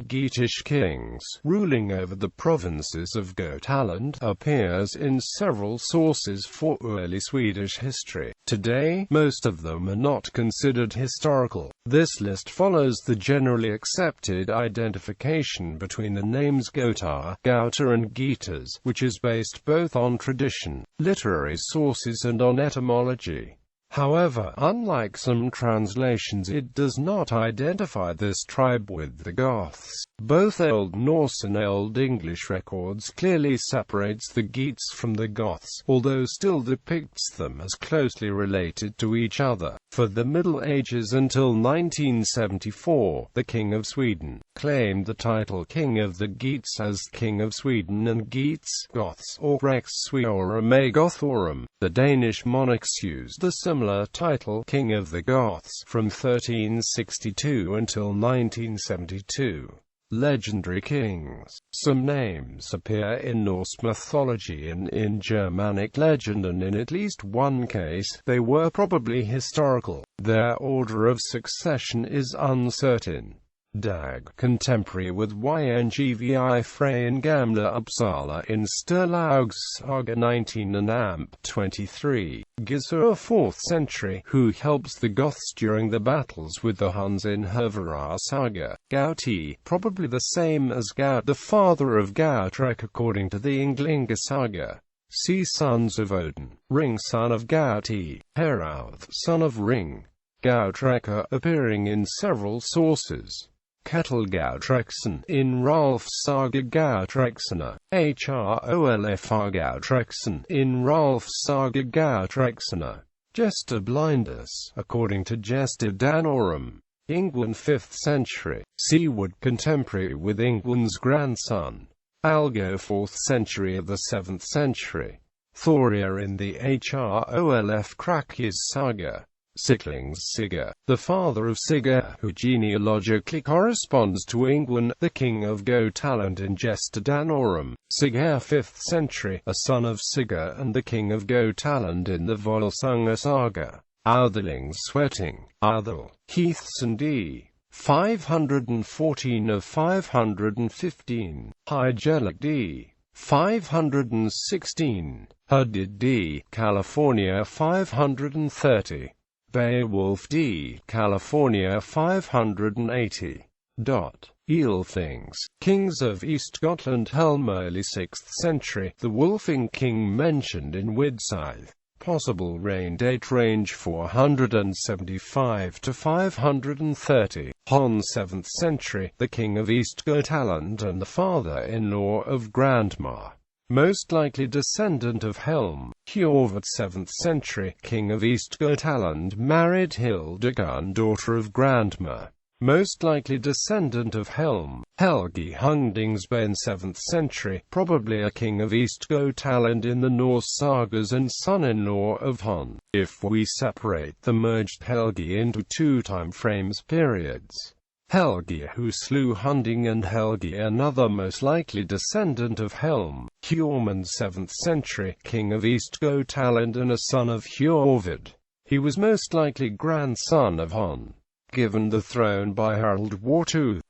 Geatish kings, ruling over the provinces of Götaland, appears in several sources for early Swedish history. Today, most of them are not considered historical. This list follows the generally accepted identification between the names Götar, Gautar and Geatas, which is based both on tradition, literary sources and on etymology. However, unlike some translations, it does not identify this tribe with the Goths. Both Old Norse and Old English records clearly separates the Geats from the Goths, although still depicts them as closely related to each other. For the Middle Ages until 1974, the King of Sweden claimed the title King of the Geats as King of Sweden and Geats, Goths, or Rex Sweorum Gothorum. The Danish monarchs used the similar title King of the Goths from 1362 until 1972. Legendary kings. Some names appear in Norse mythology and in Germanic legend, and in at least one case, they were probably historical. Their order of succession is uncertain. Dag, contemporary with Yngvi Frey and Gamla Uppsala in Sturlaugs Saga 19 and Amp 23. Gizur 4th century, who helps the Goths during the battles with the Huns in Hervera Saga. Gauti, probably the same as Gaut, the father of Gautrek according to the Ynglinga Saga. See Sons of Odin. Ring, son of Gauti. Herauth, son of Ring. Gautreka, appearing in several sources. Ketil Gautrekson, in Rolf's Saga Gautreksona, Hrolf Gautrekson, in Rolf's Saga Gautreksona. Gesta Blindus, according to Gesta Danorum. England 5th century, Seawood, contemporary with England's grandson. Algo 4th century of the 7th century. Thoria in the Hrolf Krakis Saga. Siklings Sigurd, the father of Sigurd, who genealogically corresponds to England, the king of Gotaland in Gesta Danorum. Sigurd 5th century, a son of Sigurd and the king of Gotaland in the Volsunga Saga. Outherlings Sweating, Outherl, Heaths and D. 514 of 515. Hygelic D. 516. Hudid D. California 530. Beowulf D. California 580. Eelthings, kings of East Gotland Helm early 6th century, the Wolfing king mentioned in Widsith. Possible reign date range 475 to 530. Hon 7th century, the king of East Götaland and the father-in-law of Grandma. Most likely descendant of Helm. Hjorvard 7th century, king of East Götaland, married Hildegard, daughter of Grandma. Most likely descendant of Helm. Helgi Hundingsbane 7th century, probably a king of East Götaland in the Norse sagas and son-in-law of Hon. If we separate the merged Helgi into two time frames periods. Helgi who slew Hunding and Helgi another most likely descendant of Helm. Hjormund 7th century, king of East Götaland and a son of Hjorvard. He was most likely grandson of Hon. Given the throne by Harald War II.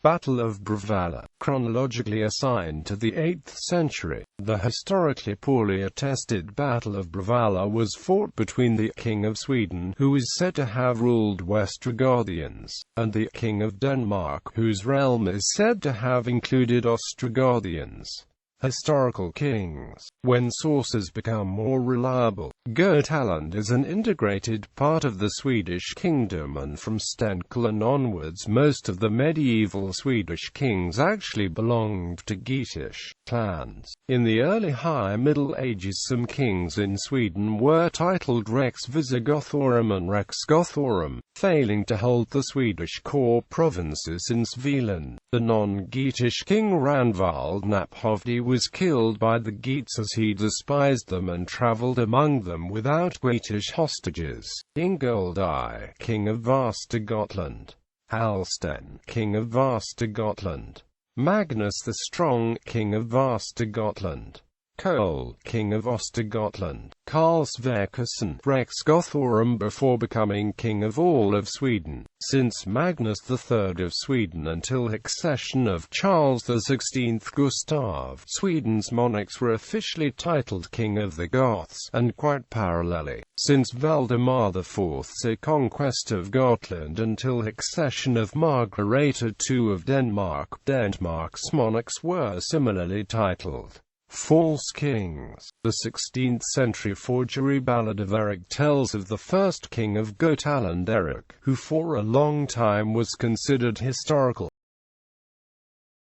Battle of Bravalla, chronologically assigned to the 8th century. The historically poorly attested Battle of Bravalla was fought between the King of Sweden, who is said to have ruled Westrogothians, and the King of Denmark, whose realm is said to have included Ostrogothians. Historical kings. When sources become more reliable, Götaland is an integrated part of the Swedish kingdom, and from Stenkel onwards most of the medieval Swedish kings actually belonged to Geatish clans. In the early High Middle Ages some kings in Sweden were titled Rex Visigothorum and Rex Gothorum, failing to hold the Swedish core provinces in Svealand. The non-Geatish king Ranvald Naphovdi was killed by the Geats as he despised them and travelled among them without Geatish hostages. Ingold I, king of Vasta Gotland. Halsten, king of Vasta Gotland. Magnus the Strong, king of Vasta Gotland. Cole, king of Östergötland, Karl Sverkersson, Rex Gothorum before becoming king of all of Sweden, since Magnus III of Sweden until accession of Charles XVI. Gustav. Sweden's monarchs were officially titled King of the Goths, and quite parallelly, since Valdemar IV's conquest of Gotland until accession of Margareta II of Denmark. Denmark's monarchs were similarly titled false kings. The 16th century forgery ballad of Erik tells of the first king of Gotaland, Erik, who for a long time was considered historical.